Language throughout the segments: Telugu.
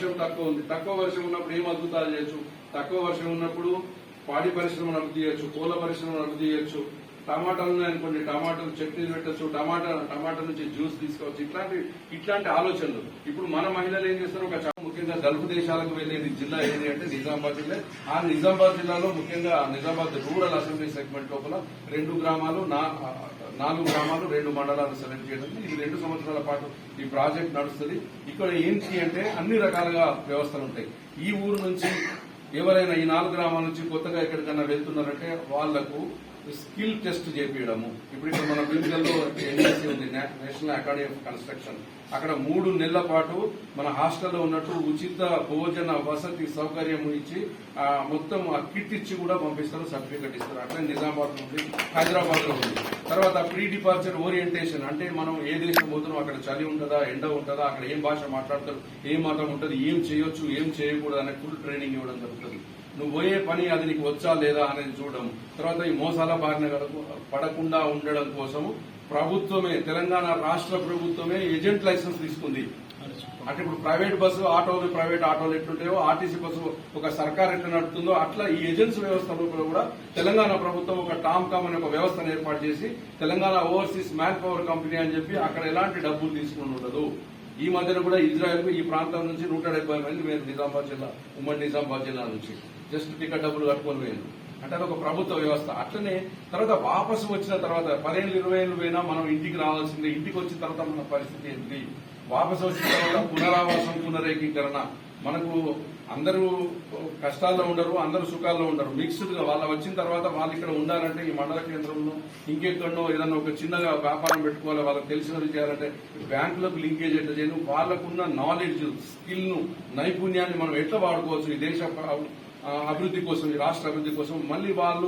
వర్షం తక్కువ ఉంది. తక్కువ వర్షం ఉన్నప్పుడు ఏం అద్భుతాలు చేయొచ్చు? తక్కువ వర్షం ఉన్నప్పుడు పాడి పరిశ్రమను అభివృద్ధి చేయొచ్చు, పూల పరిశ్రమను అభివృద్ధి చేయొచ్చు, టమాటాలు అనుకోండి, టమాటాలు చట్నీలు పెట్టచ్చు, టమాటా నుంచి జ్యూస్ తీసుకోవచ్చు. ఇట్లాంటి ఆలోచనలు ఇప్పుడు మన మహిళలు ఏం చేస్తారు? ముఖ్యంగా గల్ఫ్ దేశాలకు వెళ్లేది జిల్లా ఏది అంటే నిజామాబాద్ జిల్లా. ఆ నిజామాబాద్ జిల్లాలో ముఖ్యంగా నిజామాబాద్ రూరల్ అసెంబ్లీ సెగ్మెంట్ లోపల 2 గ్రామాలు 4 గ్రామాలు 2 మండలాలు సెలెక్ట్ చేయడం. ఇది 2 సంవత్సరాల పాటు ఈ ప్రాజెక్ట్ నడుస్తుంది. ఇక్కడ ఏంటి అంటే అన్ని రకాలుగా వ్యవస్థలు ఉంటాయి. ఈ ఊరు నుంచి ఎవరైనా ఈ 4 గ్రామాల నుంచి కొత్తగా ఎక్కడికైనా వెళ్తున్నారంటే వాళ్లకు స్కిల్ టెస్ట్ చేపించడము. ఇప్పుడు ఇక్కడ మన బిల్గల్లో ఎన్ఎస్సీ ఉంది, నేషనల్ అకాడమీ ఆఫ్ కన్స్ట్రక్షన్. అక్కడ 3 నెలల పాటు మన హాస్టల్లో ఉన్నట్టు ఉచిత భోజన వసతి సౌకర్యం ఇచ్చి మొత్తం ఆ కిట్ ఇచ్చి కూడా పంపిస్తారు, సర్టిఫికెట్ ఇస్తారు. అట్లా నిజామాబాద్ ఉంది, హైదరాబాద్ లో ఉంది. తర్వాత ప్రీ డిపార్చర్ ఓరియంటేషన్ అంటే మనం ఏ దేశం పోతున్నాం, అక్కడ చలి ఉంటుందా, ఎండ ఉంటుందా, అక్కడ ఏం భాష మాట్లాడతారు, ఏం మతం ఉంటుంది, ఏం చేయొచ్చు, ఏం చేయకూడదు అనే ఫుల్ ట్రైనింగ్ ఇవ్వడం జరుగుతుంది. నువ్వు పోయే పని అది నీకు వచ్చా లేదా అనేది చూడడం. తర్వాత ఈ మోసాల బారిన పడకుండా ఉండడం కోసము ప్రభుత్వమే, తెలంగాణ రాష్ట్ర ప్రభుత్వమే ఏజెంట్ లైసెన్స్ తీసుకుంది. అంటే ఇప్పుడు ప్రైవేట్ బస్సు ఆటోలు, ప్రైవేట్ ఆటోలు ఎట్లుంటాయో, ఆర్టీసీ బస్సు ఒక సర్కార్ ఎట్లా నడుపుతుందో అట్లా ఈ ఏజెన్సీ వ్యవస్థ కూడా తెలంగాణ ప్రభుత్వం ఒక టామ్కామ్ అనే ఒక వ్యవస్థను ఏర్పాటు చేసి Telangana overseas man power company అని చెప్పి అక్కడ ఎలాంటి డబ్బులు తీసుకుని ఉండదు. ఈ మధ్యన కూడా ఇజ్రాయెల్ కు ఈ ప్రాంతం నుంచి 170 మంది మీరు నిజామాబాద్ జిల్లా, ఉమ్మడి నిజామాబాద్ జిల్లా నుంచి జస్ట్ టికెట్ డబ్బులు కట్టుకొని పోయింది. అంటే అదొక ప్రభుత్వ వ్యవస్థ. అట్లనే తర్వాత వాపసు వచ్చిన తర్వాత 10 ఏళ్ళు 20 ఏళ్ళు పోయినా మనం ఇంటికి రావాల్సిందే. ఇంటికి వచ్చిన తర్వాత మన పరిస్థితి ఏంటి? వాపసు వచ్చిన తర్వాత పునరావాసం, పునరేకీకరణ. మనకు అందరూ కష్టాల్లో ఉండరు, అందరూ సుఖాల్లో ఉండరు, మిక్స్డ్ గా. వాళ్ళ వచ్చిన తర్వాత వాళ్ళు ఇక్కడ ఉండాలంటే ఈ మండల కేంద్రంలో ఇంకెక్కడో ఏదన్నా ఒక చిన్నగా వ్యాపారం పెట్టుకోవాలి, వాళ్ళకి తెలిసినది చేయాలంటే బ్యాంకులకు లింకేజ్ ఎట్లా చేయను, వాళ్ళకున్న నాలెడ్జ్, స్కిల్ ను, నైపుణ్యాన్ని మనం ఎట్లా వాడుకోవచ్చు ఈ దేశ అభివృద్ధి కోసం, ఈ రాష్ట్ర అభివృద్ధి కోసం. మళ్ళీ వాళ్ళ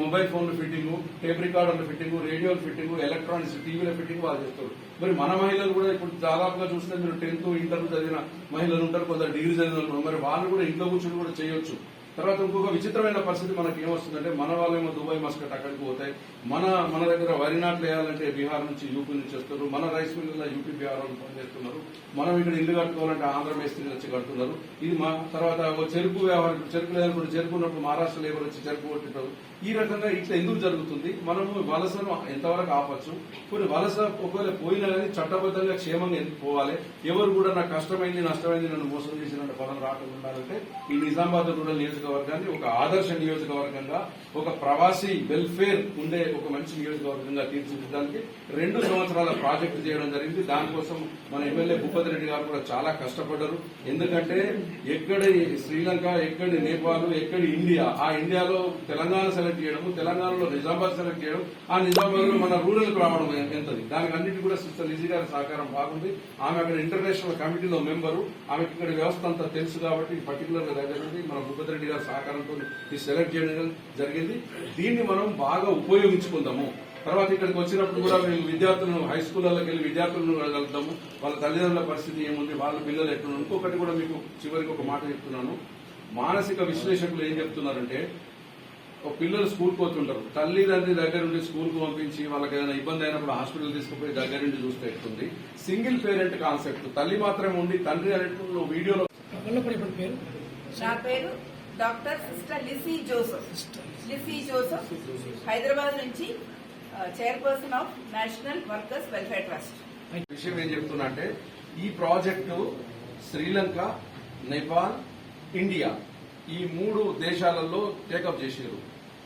మొబైల్ ఫోన్ల ఫిట్టింగ్, టేప్ రికార్డర్ల ఫిట్టింగ్, రేడియోల ఫిట్టింగ్, ఎలక్ట్రానిక్స్ టీవీల ఫిట్టింగ్ వాళ్ళు చేస్తారు. మరి మన మహిళలు కూడా ఇప్పుడు దాదాపుగా చూస్తే మీరు 10th, ఇంటర్ చదివిన మహిళలు ఉంటారు, కొందరు డిగ్రీ చదివిన వాళ్ళు. మరి వాళ్ళు కూడా ఇంట్లో కూర్చొని కూడా చేయొచ్చు. తర్వాత ఇంకొక విచిత్రమైన పరిస్థితి మనకి ఏమొస్తుందంటే మన వాళ్ళేమో దుబాయ్, మస్కట్ అక్కడికి పోతాయి. మన దగ్గర వరి నాట్లు వేయాలంటే బీహార్ నుంచి, యూపీ నుంచి వస్తారు. మన రైస్ మిల్లులో యూపీ, బీహార్ వాళ్ళు పనిచేస్తున్నారు. మనం ఇక్కడ ఇల్లు కట్టుకోవాలంటే ఆంధ్ర మేస్త్రీలు వచ్చి కడుతున్నారు. ఇది తర్వాత చెరుకు వ్యవహారం, చెరుకు లేదనుకుంటే చెరుకు ఉన్నప్పుడు మహారాష్ట్ర లేబర్ వచ్చి చెరుకు కొట్టింటారు. ఈ రకంగా ఇట్లా ఎందుకు జరుగుతుంది? మనము వలసను ఎంతవరకు ఆపచ్చు? కొన్ని వలస ఒకవేళ పోయినా కానీ చట్టబద్ధంగా క్షేమంగా ఎందుకు పోవాలి? ఎవరు కూడా నాకు కష్టమైంది, నష్టమైంది, నన్ను మోసం చేసిన పదం రాకుండా ఉండాలంటే ఈ నిజామాబాద్ రూరల్ నియోజకవర్గాన్ని ఒక ఆదర్శ నియోజకవర్గంగా, ఒక ప్రవాసీ వెల్ఫేర్ ఉండే ఒక మంచి నియోజకవర్గంగా తీర్చిదిద్దడానికి 2 సంవత్సరాల ప్రాజెక్టు చేయడం జరిగింది. దానికోసం మన ఎమ్మెల్యే భూపతి రెడ్డి గారు కూడా చాలా కష్టపడ్డారు. ఎందుకంటే ఎక్కడి శ్రీలంక, ఎక్కడి నేపాల్, ఎక్కడి ఇండియా, ఆ ఇండియాలో తెలంగాణ సెలెక్ట్ చేయడం, తెలంగాణలో నిజామాబాద్ సెలెక్ట్ చేయడం, ఆ నిజామాబాద్ లో మన రూరల్ కు రావడం ఎంతది. దానికి అన్నిటి కూడా సిస్టర్ లిజీ గారి సహకారం బాగుంది. ఆమె అక్కడ ఇంటర్నేషనల్ కమిటీలో మెంబరు, ఆమెకి ఇక్కడ వ్యవస్థ అంతా తెలుసు కాబట్టి పర్టికులర్ గా దగ్గర నుండి మన భూపతి రెడ్డి గారి సహకారంతో ఈ సెలెక్ట్ చేయడం జరిగింది. దీన్ని మనం బాగా ఉపయోగించుకుందాము. తర్వాత ఇక్కడికి వచ్చినప్పుడు కూడా మేము విద్యార్థులను, హై స్కూళ్ళకి వెళ్లి విద్యార్థులను కలుగుతాము. వాళ్ళ తల్లిదండ్రుల పరిస్థితి ఏముంది, వాళ్ళ పిల్లలు ఎట్లున్నారు. ఇంకొకటి కూడా మీకు చివరికి ఒక మాట చెప్తున్నాను. మానసిక విశ్లేషకులు ఏం చెప్తున్నారంటే, పిల్లలు స్కూల్కి పోతుంటారు, తల్లిదండ్రి దగ్గర నుండి స్కూల్కి పంపించి వాళ్ళకి ఏదైనా ఇబ్బంది అయినప్పుడు హాస్పిటల్ తీసుకుపోయి దగ్గర నుండి చూస్తే ఎట్టుంది. సింగిల్ పేరెంట్ కాన్సెప్ట్, తల్లి మాత్రమే ఉండి తండ్రి అనేటువంటి వీడియోలో. నా పేరు డాక్టర్ సిస్టర్ లిసీ జోసెఫ్, హైదరాబాద్ నుంచి chairperson of national workers welfare trust. విషయం ఏం చెప్తున్నా అంటే, ఈ ప్రాజెక్టు శ్రీలంక, నేపాల్, ఇండియా ఈ 3 దేశాలలో టేకప్ చేశారు.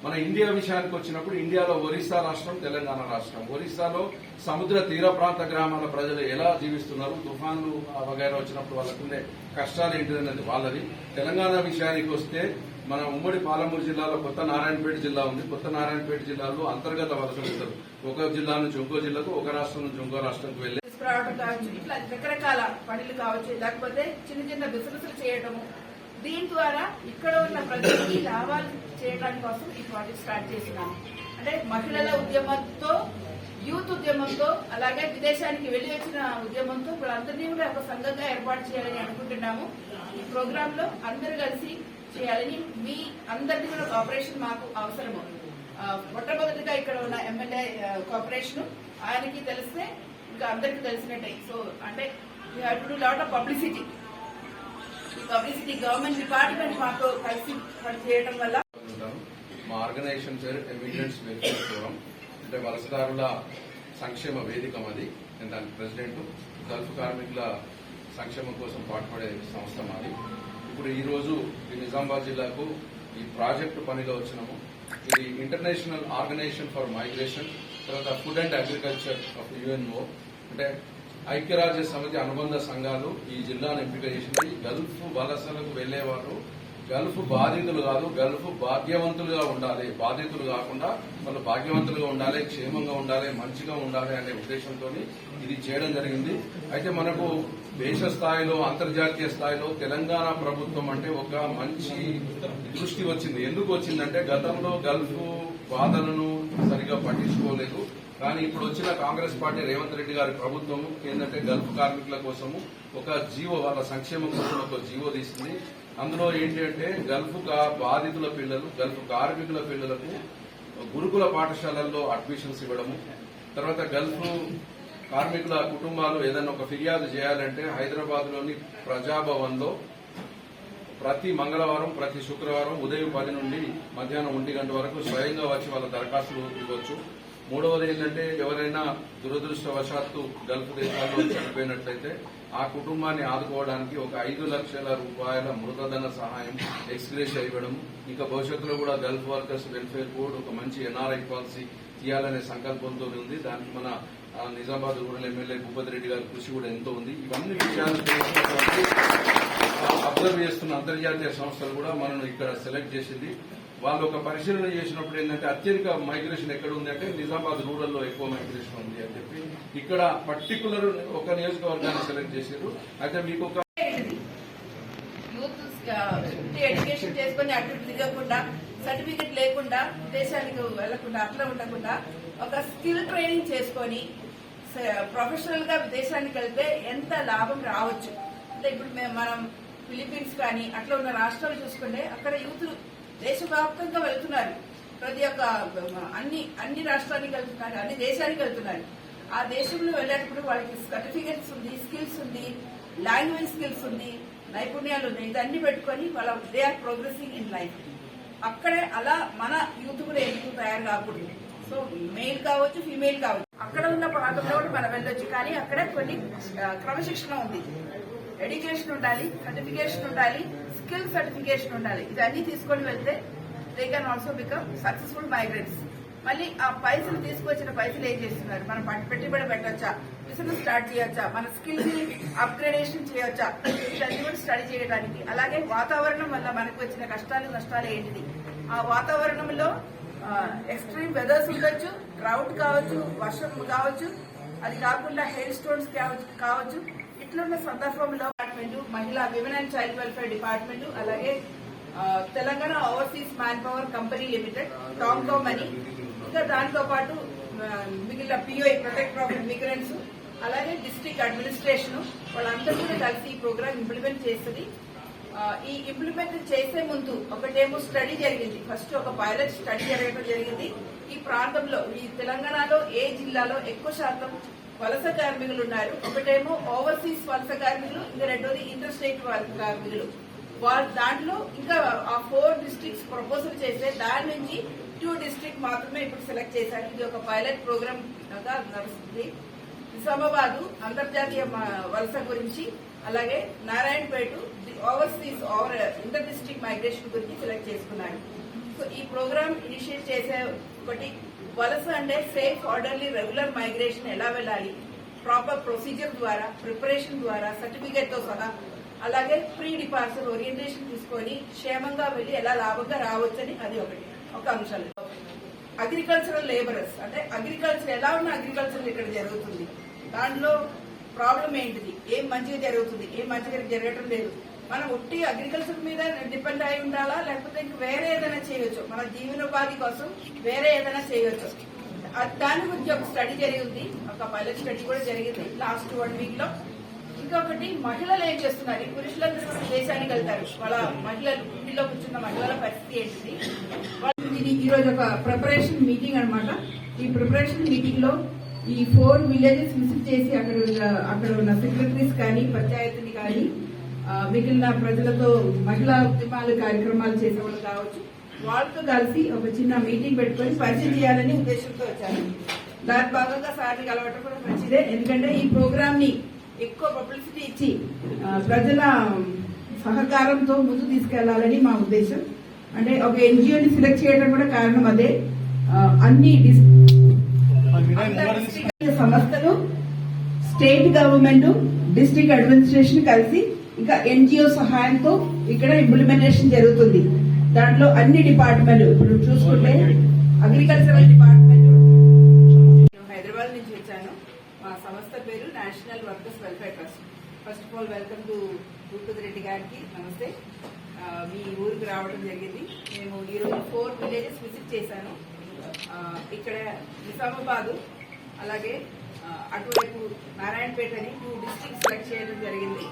మన ఇండియా విషయానికి వచ్చినప్పుడు ఇండియాలో ఒరిస్సా రాష్ట్రం, తెలంగాణ రాష్ట్రం. ఒరిస్సాలో సముద్ర తీర ప్రాంత గ్రామాల ప్రజలు ఎలా జీవిస్తున్నారు, తుఫాన్లు వగైరా వచ్చినప్పుడు వాళ్ళకుండే కష్టాలు ఏంటిదనేది వాళ్ళది. తెలంగాణ విషయానికి వస్తే మన ఉమ్మడి పాలమూరు జిల్లాలో కొత్త నారాయణపేట జిల్లా ఉంది. కొత్త నారాయణపేట జిల్లాలో అంతర్గత వలసలు ఉంటారు. ఒక జిల్లా నుంచి ఇంకో జిల్లాకు, ఒక రాష్ట్రం నుంచి ఇంకో రాష్ట్రానికి వెళ్లి తీసుకురావడం కావచ్చు, ఇట్లా రకరకాల పనులు కావచ్చు, లేకపోతే చిన్న బిజినెస్లు చేయడము. దీని ద్వారా ఇక్కడ ఉన్న ప్రజలకి లాభాలు చేయడానికి కోసం ఈ ప్రాజెక్ట్ స్టార్ట్ చేసినాము. అంటే మహిళల ఉద్యమంతో, యూత్ ఉద్యమంతో, అలాగే విదేశానికి వెళ్లి వచ్చిన ఉద్యమంతో ఇప్పుడు అందరినీ కూడా ఒక సంఘంగా ఏర్పాటు చేయాలని అనుకుంటున్నాము. ఈ ప్రోగ్రామ్ లో అందరూ కలిసి చేయాలని, మీ అందరినీ కూడా కోఆపరేషన్ మాకు అవసరము. మొట్టమొదటిగా ఇక్కడ ఉన్న ఎమ్మెల్యే కోఆపరేషన్ ఆయనకి తెలిస్తే ఇంకా అందరికీ తెలిసినట్టే. సో అంటే you have to do lot of publicity. Publicity government department మాతో కలిసి పనిచేయడం వల్ల ఉంటాను. మా ఆర్గనైజేషన్ పేరు ఎమిగ్రెంట్స్ వెల్ఫేర్ ఫోరం, అంటే వలసదారుల సంక్షేమ వేదిక మాది. నేను దానికి ప్రెసిడెంట్. గల్ఫ్ కార్మికుల సంక్షేమం కోసం పాటుపడే సంస్థ మాది. ఇప్పుడు ఈ రోజు ఈ నిజామాబాద్ జిల్లాకు ఈ ప్రాజెక్టు పనిలో వచ్చినాము. ఇది ఇంటర్నేషనల్ ఆర్గనైజేషన్ ఫర్ మైగ్రేషన్, తర్వాత food and agriculture of UNO, అంటే ఐక్యరాజ్య సమితి అనుబంధ సంఘాలు ఈ జిల్లాను ఎంపిక చేసింది. గల్ఫ్ వలసలకు వెళ్లేవారు గల్ఫ్ బాధితులు కాదు, గల్ఫ్ భాగ్యవంతులుగా ఉండాలి. బాధితులు కాకుండా వాళ్ళు భాగ్యవంతులుగా ఉండాలి, క్షేమంగా ఉండాలి, మంచిగా ఉండాలి అనే ఉద్దేశంతో ఇది చేయడం జరిగింది. అయితే మనకు దేశ స్థాయిలో అంతర్జాతీయ స్థాయిలో తెలంగాణ ప్రభుత్వం అంటే ఒక మంచి దృష్టి వచ్చింది. ఎందుకు వచ్చిందంటే గతంలో గల్ఫ్ బాధలను సరిగా పట్టించుకోలేదు. కానీ ఇప్పుడు వచ్చిన కాంగ్రెస్ పార్టీ రేవంత్ రెడ్డి గారి ప్రభుత్వం ఏంటంటే గల్ఫ్ కార్మికుల కోసము ఒక జీవో, వాళ్ళ సంక్షేమం కోసం ఒక జీవో తీసింది. అందులో ఏంటి అంటే గల్ఫ్ బాధితుల పిల్లలు, గల్ఫ్ కార్మికుల పిల్లలకు గురుకుల పాఠశాలల్లో అడ్మిషన్స్ ఇవ్వడము, తర్వాత గల్ఫ్ కార్మికుల కుటుంబాలు ఏదైనా ఒక ఫిర్యాదు చేయాలంటే హైదరాబాద్ లోని ప్రజాభవన్ లో ప్రతి మంగళవారం, ప్రతి శుక్రవారం ఉదయం 10 నుండి మధ్యాహ్నం 1 గంట వరకు స్వయంగా వచ్చి వాళ్ళ దరఖాస్తులు ఇవ్వచ్చు. మూడవది ఏంటంటే ఎవరైనా దురదృష్టవశాత్తు గల్ఫ్ దేశాల్లో చనిపోయినట్లయితే ఆ కుటుంబాన్ని ఆదుకోవడానికి ఒక 5 లక్షల రూపాయల మృతధన సహాయం ఎక్స్గ్రేషియా ఇవ్వడం, ఇంకా భవిష్యత్తులో కూడా గల్ఫ్ వర్కర్స్ వెల్ఫేర్ కోడ్ ఒక మంచి ఎన్ఆర్ఐ పాలసీ తీయాలనే సంకల్పంతో ఉంది. దానికి మన నిజామాబాద్ రూరల్ ఎమ్మెల్యే భూపతి రెడ్డి గారి కృషి కూడా ఎంతో ఉంది. ఇవన్నీ విషయాలు తెలిసినటువంటి అబ్జర్వ్ చేస్తున్న అంతర్జాతీయ సంస్థలు కూడా మనల్ని ఇక్కడ సెలెక్ట్ చేసింది. వాళ్ళు ఒక పరిశీలన చేసినప్పుడు ఏంటంటే అత్యధిక మైగ్రేషన్ ఎక్కడ ఉంది అంటే నిజామాబాద్ రూరల్ లో ఎక్కువ మైగ్రేషన్ ఉంది అని చెప్పి ఇక్కడ పర్టికులర్ ఒక నియోజకవర్గాన్ని సెలెక్ట్ చేశారు. అయితే మీకు ఒక యూత్ ఎడ్యుకేషన్ చేసుకుని అటు తిరగకుండా, సర్టిఫికెట్ లేకుండా దేశానికి వెళ్లకుండా అట్లా ఉండకుండా ఒక స్కిల్ ట్రైనింగ్ చేసుకొని ప్రొఫెషనల్ గా విదేశానికి వెళ్తే ఎంత లాభం రావచ్చు. అంటే ఇప్పుడు మనం ఫిలిప్పీన్స్ కానీ అట్లా ఉన్న రాష్ట్రాలు చూసుకుంటే అక్కడ యూత్ దేశవ్యాప్తంగా వెళ్తున్నారు. ప్రతి ఒక్క అన్ని రాష్ట్రానికి వెళ్తున్నారు, అన్ని దేశానికి వెళ్తున్నారు. ఆ దేశంలో వెళ్ళేటప్పుడు వాళ్ళకి సర్టిఫికెట్స్ ఉంది, స్కిల్స్ ఉంది, లాంగ్వేజ్ స్కిల్స్ ఉంది, నైపుణ్యాలు ఉన్నాయి. ఇదన్నీ పెట్టుకొని వాళ్ళ they are progressing in life. అక్కడే అలా మన యూత్ కూడా ఎందుకు తయారు కాకూడదు. సో మేల్ కావచ్చు, ఫీమేల్ కావచ్చు, అక్కడ ఉన్న ప్రాంతంలో కూడా మనం వెళ్ళొచ్చు. కానీ అక్కడ కొన్ని క్రమశిక్షణ ఉంది, ఎడ్యుకేషన్ ఉండాలి, సర్టిఫికేషన్ ఉండాలి, స్కిల్ సర్టిఫికేషన్ ఉండాలి. ఇదన్నీ తీసుకొని వెళ్తే they can also become successful migrants. మళ్ళీ ఆ పైసలు తీసుకొచ్చిన పైసలు ఏం చేస్తున్నారు, మనం పెట్టుబడి పెట్టొచ్చా, బిజినెస్ స్టార్ట్ చేయొచ్చా, మన స్కిల్ ని అప్గ్రేడేషన్ చేయొచ్చా, ఇవన్నీ కూడా స్టడీ చేయడానికి. అలాగే వాతావరణం వల్ల మనకు వచ్చిన కష్టాలు నష్టాలు ఏంటిది, ఆ వాతావరణంలో ఎక్స్ట్రీమ్ వెదర్స్ ఉండొచ్చు, డ్రౌట్ కావచ్చు, వర్షం కావచ్చు, అది కాకుండా హెయిల్ స్టోన్స్ కావచ్చు. ఇట్లున్న సందర్భంలో డిపార్ట్మెంట్, మహిళా women and child welfare department, అలాగే Telangana overseas man power company limited, TOMCOM అని, ఇంకా దాంతో పాటు మిగిలిన పిఓఐ ప్రొటెక్ట్ ఆఫ్ ఇమిగ్రెంట్స్, అలాగే డిస్ట్రిక్ట్ అడ్మినిస్ట్రేషన్ వాళ్ళందరూ కూడా కలిసి ఈ ప్రోగ్రామ్ ఇంప్లిమెంట్ చేస్తుంది. ఈ ఇంప్లిమెంట్ చేసే ముందు ఒకటేమో స్టడీ జరిగింది. ఫస్ట్ ఒక పైలట్ స్టడీ జరగడం జరిగింది. ఈ ప్రాంతంలో ఈ తెలంగాణలో ఏ జిల్లాలో ఎక్కువ శాతం వలస కార్మికులు ఉన్నారు, ఒకటేమో ఓవర్సీస్ వలస కార్మికులు, ఇంకా రెండోది ఇంటర్ స్టేట్ వలస కార్మికులు. దాంట్లో ఇంకా ఆ 4 డిస్ట్రిక్ట్స్ ప్రపోజల్ చేస్తే దాని నుంచి 2 డిస్ట్రిక్ట్ మాత్రమే ఇప్పుడు సెలెక్ట్ చేశారు. ఇది ఒక పైలట్ ప్రోగ్రామ్ గా నడుస్తుంది. నిజామాబాద్ అంతర్జాతీయ వలస గురించి, అలాగే Narayanpet overseas inter district migration గురించి సెలెక్ట్ చేసుకున్నారు. సో ఈ ప్రోగ్రామ్ ఇనిషియేట్ చేసే ఒకటి వలస అంటే సేఫ్, ఆర్డర్లీ, రెగ్యులర్ మైగ్రేషన్ ఎలా వెళ్ళాలి, ప్రాపర్ ప్రొసీజర్ ద్వారా, ప్రిపరేషన్ ద్వారా, సర్టిఫికేట్ తో సహా, అలాగే ప్రీ డిపార్చర్ ఓరియంటేషన్ తీసుకొని క్షేమంగా వెళ్లి ఎలా లాభంగా రావచ్చని అది ఒక అంశాలు. అగ్రికల్చరల్ లేబరర్స్ అంటే అగ్రికల్చర్ ఎలా ఉన్న అగ్రికల్చర్ ఇక్కడ జరుగుతుంది, దాంట్లో ప్రాబ్లం ఏంటిది, ఏం మంచిగా జరుగుతుంది, ఏం మంచిగా జరగటం లేదు. మనం ఒట్టి అగ్రికల్చర్ మీద డిపెండ్ అయి ఉండాలా, లేకపోతే ఇంక వేరే ఏదైనా చేయొచ్చు, మన జీవనోపాధి కోసం వేరే ఏదైనా చేయొచ్చు. దాని గురించి ఒక స్టడీ జరిగింది, ఒక పైలట్ స్టడీ కూడా జరిగింది లాస్ట్ 1 వీక్ లో. ఇంకొకటి మహిళలు ఏం చేస్తున్నారు, ఈ పురుషులందరూ కూడా దేశానికి వెళ్తారు, వాళ్ళ మహిళలు ఇంటిలో కూర్చున్న మహిళల పరిస్థితి ఏంటిది. ఇది ఈ రోజు ఒక ప్రిపరేషన్ మీటింగ్ అన్నమాట. ఈ ప్రిపరేషన్ మీటింగ్ లో ఈ 4 విలేజెస్ విజిట్ చేసి అక్కడ ఉన్న సెక్రటరీస్ కానీ, పంచాయతీని కానీ, మిగిలిన ప్రజలతో మహిళా ఉద్యమాలు కార్యక్రమాలు చేసేవాళ్ళు కావచ్చు, వాళ్ళతో కలిసి ఒక చిన్న మీటింగ్ పెట్టుకొని పరిచయం చేయాలని ఉద్దేశంతో వచ్చాను. దాని భాగంగా సార్ని కలవటం కూడా మంచిదే, ఎందుకంటే ఈ ప్రోగ్రామ్ ని ఎక్కువ పబ్లిసిటీ ఇచ్చి ప్రజల సహకారంతో ముందు తీసుకెళ్లాలని మా ఉద్దేశం. అంటే ఒక ఎన్జిఓని సెలెక్ట్ చేయడం కూడా కారణం అదే. అన్ని సంస్థలు, స్టేట్ గవర్నమెంట్, డిస్ట్రిక్ట్ అడ్మినిస్ట్రేషన్ కలిసి ఇంకా ఎన్జిఓ సహాయంతో ఇక్కడ ఇంప్లిమెంటేషన్ జరుగుతుంది. దాంట్లో అన్ని డిపార్ట్మెంట్ ఇప్పుడు చూసుకుంటే అగ్రికల్చరల్ డిపార్ట్మెంట్. నేను హైదరాబాద్ నుంచి వచ్చాను. మా సంస్థ పేరు national workers welfare trust. First of all welcome to Reddy గారికి నమస్తే. మీ ఊరికి రావడం జరిగింది. మేము ఈరోజు 4 విలేజెస్ విజిట్ చేశాను. ఇక్కడ నిజామాబాద్, అలాగే అటువైపు నారాయణపేట అని 2 డిస్ట్రిక్ట్స్ సెలెక్ట్ చేయడం జరిగింది.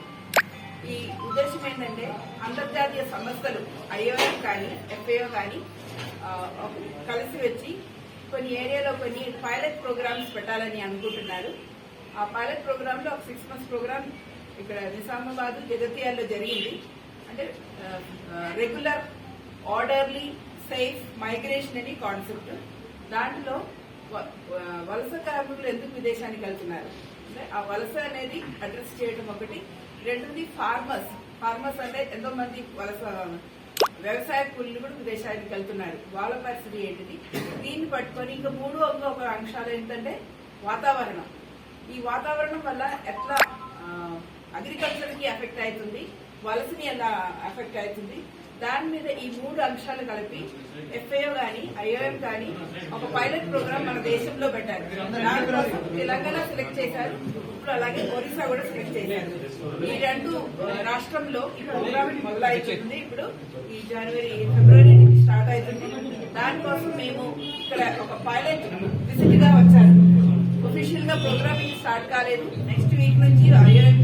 ఈ ఉద్దేశం ఏంటంటే అంతర్జాతీయ సంస్థలు ఐఓఎం కానీ ఎఫ్ఏఓ కానీ కలిసి వచ్చి కొన్ని ఏరియాలో కొన్ని పైలట్ ప్రోగ్రామ్స్ పెట్టాలని అనుకుంటున్నారు. ఆ పైలట్ ప్రోగ్రామ్ లో ఒక 6 months ప్రోగ్రామ్ ఇక్కడ నిజామాబాద్, జగత్యాల్లో జరిగింది. అంటే రెగ్యులర్, ఆర్డర్లీ, సేఫ్ మైగ్రేషన్ అని కాన్సెప్ట్. దాంట్లో వలస కార్మికులు ఎందుకు విదేశానికి వెళ్తున్నారు అంటే ఆ వలస అనేది అడ్రస్ చేయడం ఒకటి. రెండోది ఫార్మర్స్ అంటే ఎంతో మంది వలస వ్యవసాయ కూలీలు కూడా విదేశానికి వెళ్తున్నారు. వాళ్ళ పరిస్థితి ఏంటిది, దీన్ని పట్టుకొని ఇంకా ఒక అంశాలు ఏంటంటే వాతావరణం. ఈ వాతావరణం వల్ల ఎట్లా అగ్రికల్చర్ కి ఎఫెక్ట్ అవుతుంది, వలసని ఎలా ఎఫెక్ట్ అవుతుంది, దాని మీద ఈ 3 అంశాలు కలిపి ఎఫ్ఏఓ కానీ ఐఓఎం కానీ ఒక పైలట్ ప్రోగ్రామ్ మన దేశంలో పెట్టారు. దానికోసం తెలంగాణ సెలెక్ట్ చేశారు, ఇప్పుడు అలాగే ఒరిస్సా కూడా సెలెక్ట్ చేశారు. ఈ 2 రాష్ట్రంలో ఈ ప్రోగ్రామ్ మొదలవుతుంది. ఇప్పుడు ఈ ఫిబ్రవరి నుంచి స్టార్ట్ అవుతుంది. దానికోసం మేము ఇక్కడ ఒక పైలట్ విజిట్ గా వచ్చారు. ఒఫీషియల్ గా ప్రోగ్రామ్ స్టార్ట్ కాలేదు. నెక్స్ట్ వీక్ నుంచి ఐఓఎం